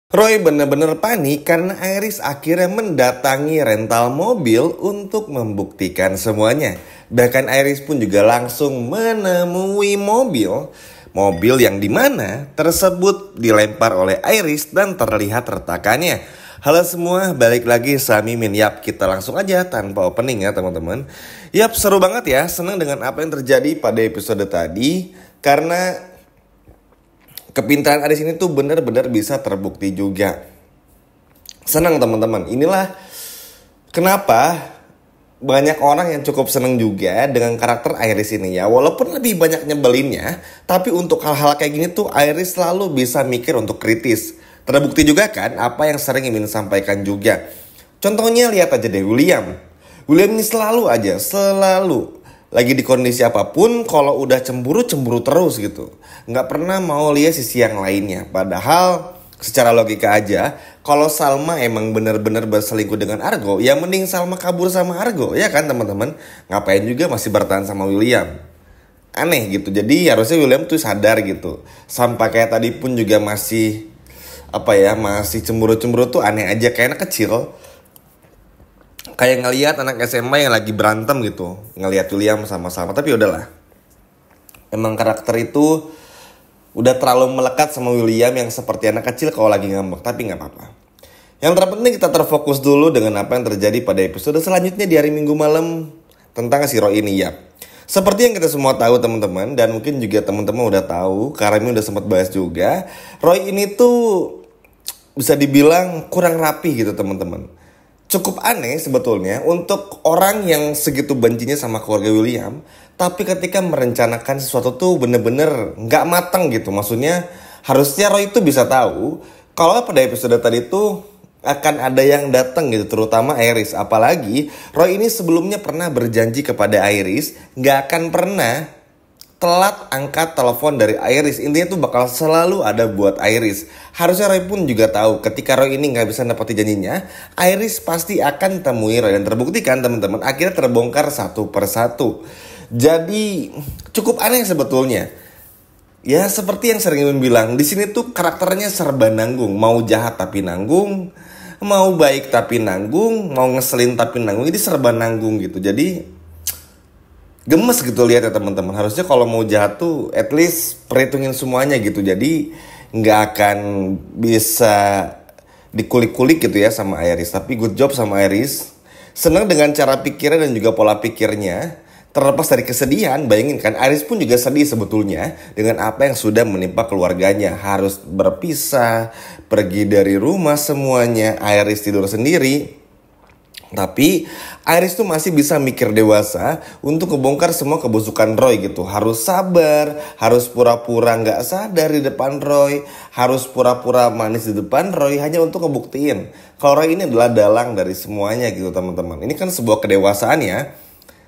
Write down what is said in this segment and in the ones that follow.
Roy benar-benar panik karena Iris akhirnya mendatangi rental mobil untuk membuktikan semuanya. Bahkan Iris pun juga langsung menemui mobil yang dimana tersebut dilempar oleh Iris dan terlihat retakannya. Halo semua, balik lagi sama Mimin. Yap, kita langsung aja tanpa opening ya teman-teman. Yap, seru banget ya, senang dengan apa yang terjadi pada episode tadi. Karena kepintaran Iris ini tuh benar-benar bisa terbukti juga. Senang teman-teman. Inilah kenapa banyak orang yang cukup senang juga dengan karakter Iris ini ya. Walaupun lebih banyak nyebelinnya, tapi untuk hal-hal kayak gini tuh Iris selalu bisa mikir untuk kritis. Terbukti juga kan apa yang sering Mimin sampaikan juga. Contohnya lihat aja deh William. William ini selalu lagi di kondisi apapun, kalau udah cemburu terus gitu. Nggak pernah mau lihat sisi yang lainnya. Padahal secara logika aja, kalau Salma emang benar-benar berselingkuh dengan Argo, ya mending Salma kabur sama Argo, ya kan teman-teman? Ngapain juga masih bertahan sama William? Aneh gitu. Jadi harusnya William tuh sadar gitu. Sampai kayak tadi pun juga masih masih cemburu tuh aneh aja, kayak anak kecil. Kayak ngelihat anak SMA yang lagi berantem gitu, ngelihat William sama-sama. Tapi udahlah, emang karakter itu udah terlalu melekat sama William yang seperti anak kecil kalau lagi ngambek. Tapi nggak apa-apa. Yang terpenting kita terfokus dulu dengan apa yang terjadi pada episode selanjutnya di hari Minggu malam tentang si Roy ini ya. Seperti yang kita semua tahu teman-teman, dan mungkin juga teman-teman udah tahu karena ini udah sempat bahas juga, Roy ini tuh bisa dibilang kurang rapi gitu teman-teman. Cukup aneh sebetulnya untuk orang yang segitu bencinya sama keluarga William, tapi ketika merencanakan sesuatu tuh bener-bener gak matang gitu. Maksudnya harusnya Roy itu bisa tahu kalau pada episode tadi tuh akan ada yang datang gitu, terutama Iris. Apalagi Roy ini sebelumnya pernah berjanji kepada Iris gak akan pernah telat angkat telepon dari Iris. Intinya tuh bakal selalu ada buat Iris. Harusnya Roy pun juga tahu ketika Roy ini gak bisa nepati janjinya, Iris pasti akan temui Roy. Dan terbuktikan teman-teman, akhirnya terbongkar satu persatu. Jadi cukup aneh sebetulnya. Ya seperti yang sering Mimin bilang, di sini tuh karakternya serba nanggung. Mau jahat tapi nanggung, mau baik tapi nanggung, mau ngeselin tapi nanggung. Jadi serba nanggung gitu. Jadi gemes gitu lihat ya teman-teman. Harusnya kalau mau jahat tuh at least perhitungin semuanya gitu. Jadi nggak akan bisa dikulik-kulik gitu ya sama Iris. Tapi good job sama Iris. Senang dengan cara pikirnya dan juga pola pikirnya. Terlepas dari kesedihan, bayangin kan Iris pun juga sedih sebetulnya dengan apa yang sudah menimpa keluarganya. Harus berpisah, pergi dari rumah semuanya, Iris tidur sendiri. Tapi Iris tuh masih bisa mikir dewasa untuk ngebongkar semua kebusukan Roy gitu. Harus sabar, harus pura-pura gak sadar di depan Roy, harus pura-pura manis di depan Roy hanya untuk ngebuktiin kalau Roy ini adalah dalang dari semuanya gitu teman-teman. Ini kan sebuah kedewasaan ya.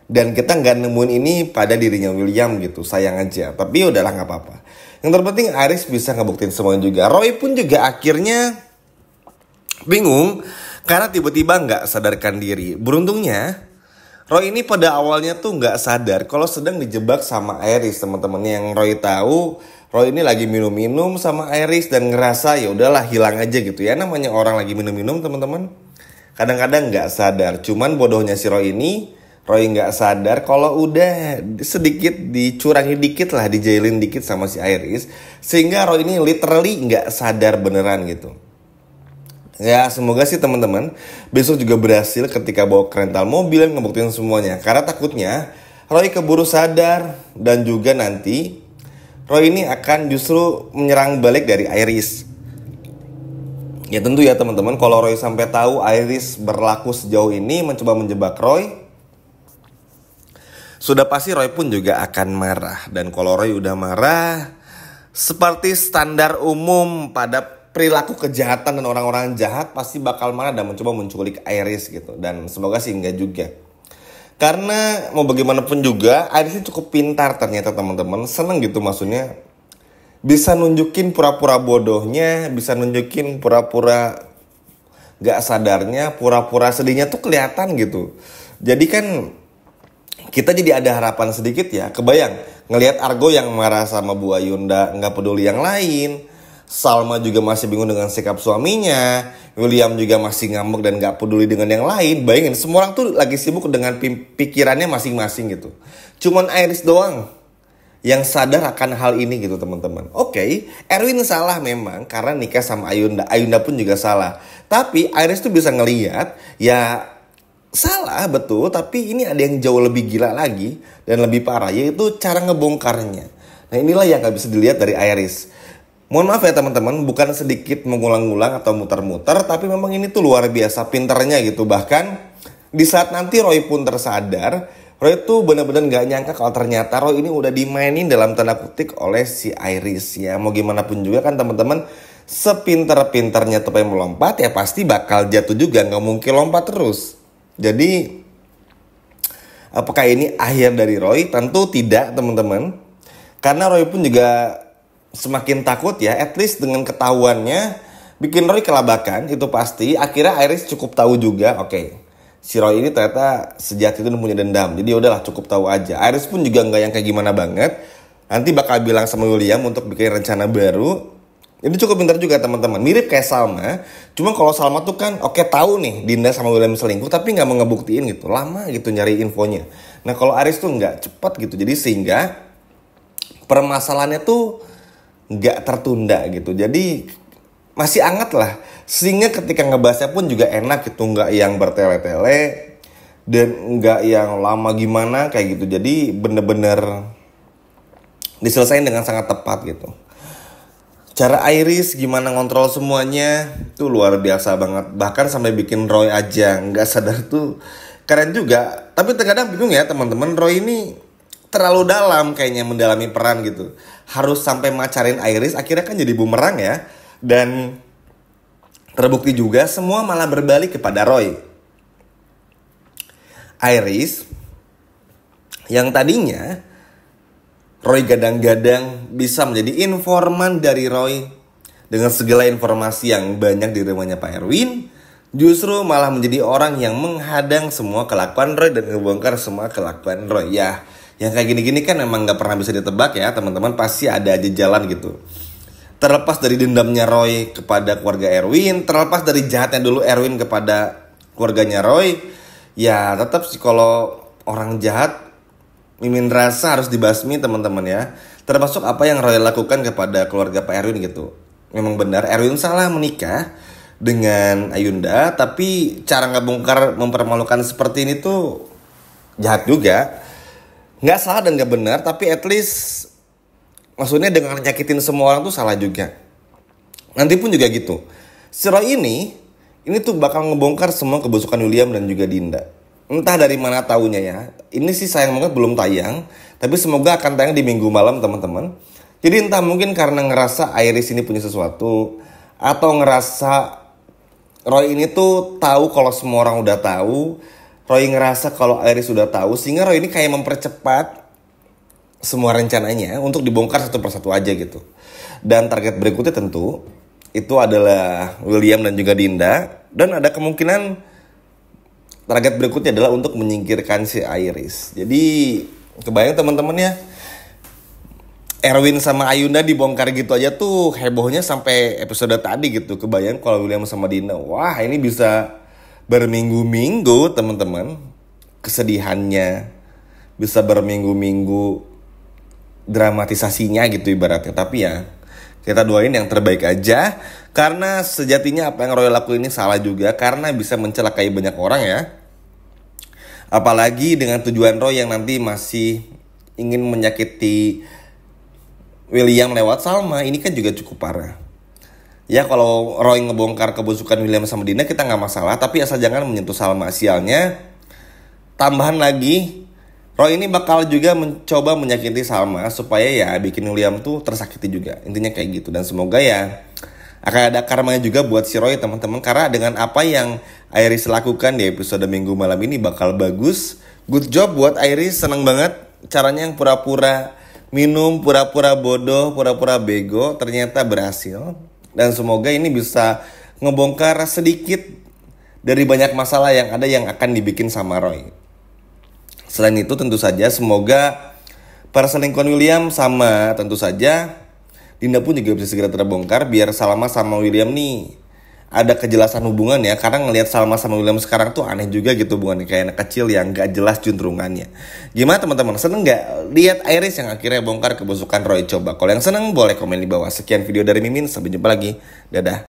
Dan kita gak nemuin ini pada dirinya William gitu, sayang aja. Tapi udahlah gak apa-apa. Yang terpenting Iris bisa ngebuktiin semuanya juga. Roy pun juga akhirnya bingung karena tiba-tiba gak sadarkan diri. Beruntungnya Roy ini pada awalnya tuh gak sadar kalau sedang dijebak sama Iris teman-teman. Yang Roy tahu Roy ini lagi minum-minum sama Iris dan ngerasa ya udahlah hilang aja gitu ya. Namanya orang lagi minum-minum teman-teman, kadang-kadang gak sadar. Cuman bodohnya si Roy ini, Roy gak sadar kalau udah sedikit dicurangi dikit lah, dijailin dikit sama si Iris. Sehingga Roy ini literally gak sadar beneran gitu. Ya semoga sih teman-teman besok juga berhasil ketika bawa ke rental mobil yang ngebuktiin semuanya. Karena takutnya Roy keburu sadar dan juga nanti Roy ini akan justru menyerang balik dari Iris. Ya tentu ya teman-teman, kalau Roy sampai tahu Iris berlaku sejauh ini mencoba menjebak Roy, sudah pasti Roy pun juga akan marah. Dan kalau Roy udah marah, seperti standar umum pada perilaku kejahatan dan orang-orang jahat, pasti bakal marah dan mencoba menculik Iris gitu. Dan semoga sih enggak juga. Karena mau bagaimanapun juga Iris ini cukup pintar ternyata teman-teman. Seneng gitu maksudnya. Bisa nunjukin pura-pura bodohnya, bisa nunjukin pura-pura gak sadarnya, pura-pura sedihnya tuh kelihatan gitu. Jadi kan kita jadi ada harapan sedikit ya. Kebayang ngelihat Argo yang marah sama Bu Ayunda, nggak peduli yang lain. Salma juga masih bingung dengan sikap suaminya. William juga masih ngambek dan gak peduli dengan yang lain. Bayangin, semua orang tuh lagi sibuk dengan pikirannya masing-masing gitu. Cuman Iris doang yang sadar akan hal ini gitu teman-teman. Oke, Erwin salah memang karena nikah sama Ayunda. Ayunda pun juga salah. Tapi Iris tuh bisa ngelihat ya salah betul, tapi ini ada yang jauh lebih gila lagi dan lebih parah, yaitu cara ngebongkarnya. Nah inilah yang gak bisa dilihat dari Iris. Mohon maaf ya teman-teman, bukan sedikit mengulang-ulang atau muter-muter, tapi memang ini tuh luar biasa pinternya gitu. Bahkan di saat nanti Roy pun tersadar, Roy tuh benar-benar gak nyangka kalau ternyata Roy ini udah dimainin dalam tanda kutip oleh si Iris ya. Mau gimana pun juga kan teman-teman, sepinter-pinternya tupai melompat ya pasti bakal jatuh juga, gak mungkin lompat terus. Jadi apakah ini akhir dari Roy? Tentu tidak teman-teman. Karena Roy pun juga semakin takut ya. At least dengan ketahuannya bikin Roy kelabakan itu pasti. Akhirnya Iris cukup tahu juga. Oke, si Roy ini ternyata sejati itu punya dendam. Jadi udahlah cukup tahu aja. Iris pun juga nggak yang kayak gimana banget. Nanti bakal bilang sama William untuk bikin rencana baru. Ini cukup pintar juga teman-teman. Mirip kayak Salma. Cuma kalau Salma tuh kan oke tahu nih Dinda sama William selingkuh, tapi nggak mau ngebuktiin gitu. Lama gitu nyari infonya. Nah kalau Iris tuh nggak cepat gitu. Jadi sehingga permasalahannya tuh nggak tertunda gitu. Jadi masih hangat lah. Sehingga ketika ngebahasnya pun juga enak gitu. Nggak yang bertele-tele dan nggak yang lama gimana kayak gitu. Jadi bener-bener diselesaikan dengan sangat tepat gitu. Cara Iris gimana ngontrol semuanya tuh luar biasa banget. Bahkan sampai bikin Roy aja nggak sadar tuh keren juga. Tapi terkadang bingung ya teman-teman, Roy ini terlalu dalam kayaknya mendalami peran gitu. Harus sampai macarin Iris, akhirnya kan jadi bumerang ya. Dan terbukti juga semua malah berbalik kepada Roy. Iris yang tadinya Roy gadang-gadang bisa menjadi informan dari Roy dengan segala informasi yang banyak di rumahnya Pak Erwin, justru malah menjadi orang yang menghadang semua kelakuan Roy dan ngebongkar semua kelakuan Roy. Ya, yang kayak gini-gini kan emang gak pernah bisa ditebak ya teman-teman, pasti ada aja jalan gitu. Terlepas dari dendamnya Roy kepada keluarga Erwin, terlepas dari jahatnya dulu Erwin kepada keluarganya Roy, ya tetap sih kalau orang jahat Mimin rasa harus dibasmi teman-teman ya. Termasuk apa yang Roy lakukan kepada keluarga Pak Erwin gitu. Memang benar Erwin salah menikah dengan Ayunda, tapi cara ngebongkar mempermalukan seperti ini tuh jahat juga. Nggak salah dan nggak benar, tapi at least maksudnya dengan nyakitin semua orang tuh salah juga. Nanti pun juga gitu. Si Roy ini tuh bakal ngebongkar semua kebusukan William dan juga Dinda. Entah dari mana taunya ya. Ini sih sayang banget belum tayang. Tapi semoga akan tayang di minggu malam teman-teman. Jadi entah mungkin karena ngerasa Iris ini punya sesuatu. Atau ngerasa Roy ini tuh tahu kalau semua orang udah tahu. Roy ngerasa kalau Iris udah tahu. Sehingga Roy ini kayak mempercepat semua rencananya untuk dibongkar satu persatu aja gitu. Dan target berikutnya tentu itu adalah William dan juga Dinda. Dan ada kemungkinan target berikutnya adalah untuk menyingkirkan si Iris. Jadi kebayang teman-teman ya, Erwin sama Ayunda dibongkar gitu aja tuh hebohnya sampai episode tadi gitu. Kebayang kalau William sama Dinda, wah ini bisa berminggu-minggu teman-teman. Kesedihannya bisa berminggu-minggu dramatisasinya gitu ibaratnya. Tapi ya kita doain yang terbaik aja. Karena sejatinya apa yang Roy lakuin ini salah juga. Karena bisa mencelakai banyak orang ya. Apalagi dengan tujuan Roy yang nanti masih ingin menyakiti William lewat Salma. Ini kan juga cukup parah. Ya kalau Roy ngebongkar kebusukan William sama Dinda kita gak masalah. Tapi asal jangan menyentuh Salma. Sialnya tambahan lagi, Roy ini bakal juga mencoba menyakiti Salma supaya ya bikin William tuh tersakiti juga. Intinya kayak gitu. Dan semoga ya akan ada karmanya juga buat si Roy teman-teman. Karena dengan apa yang Iris lakukan di episode minggu malam ini bakal bagus. Good job buat Iris, seneng banget. Caranya yang pura-pura minum, pura-pura bodoh, pura-pura bego ternyata berhasil. Dan semoga ini bisa ngebongkar sedikit dari banyak masalah yang ada yang akan dibikin sama Roy. Selain itu tentu saja semoga perselingkuhan William sama tentu saja Dinda pun juga bisa segera terbongkar biar Salma sama William nih ada kejelasan hubungan ya. Karena ngelihat Salma sama William sekarang tuh aneh juga gitu hubungannya, kayak anak kecil yang gak jelas juntrungannya. Gimana teman-teman, seneng gak lihat Iris yang akhirnya bongkar kebusukan Roy? Coba kalau yang seneng boleh komen di bawah. Sekian video dari Mimin, sampai jumpa lagi, dadah.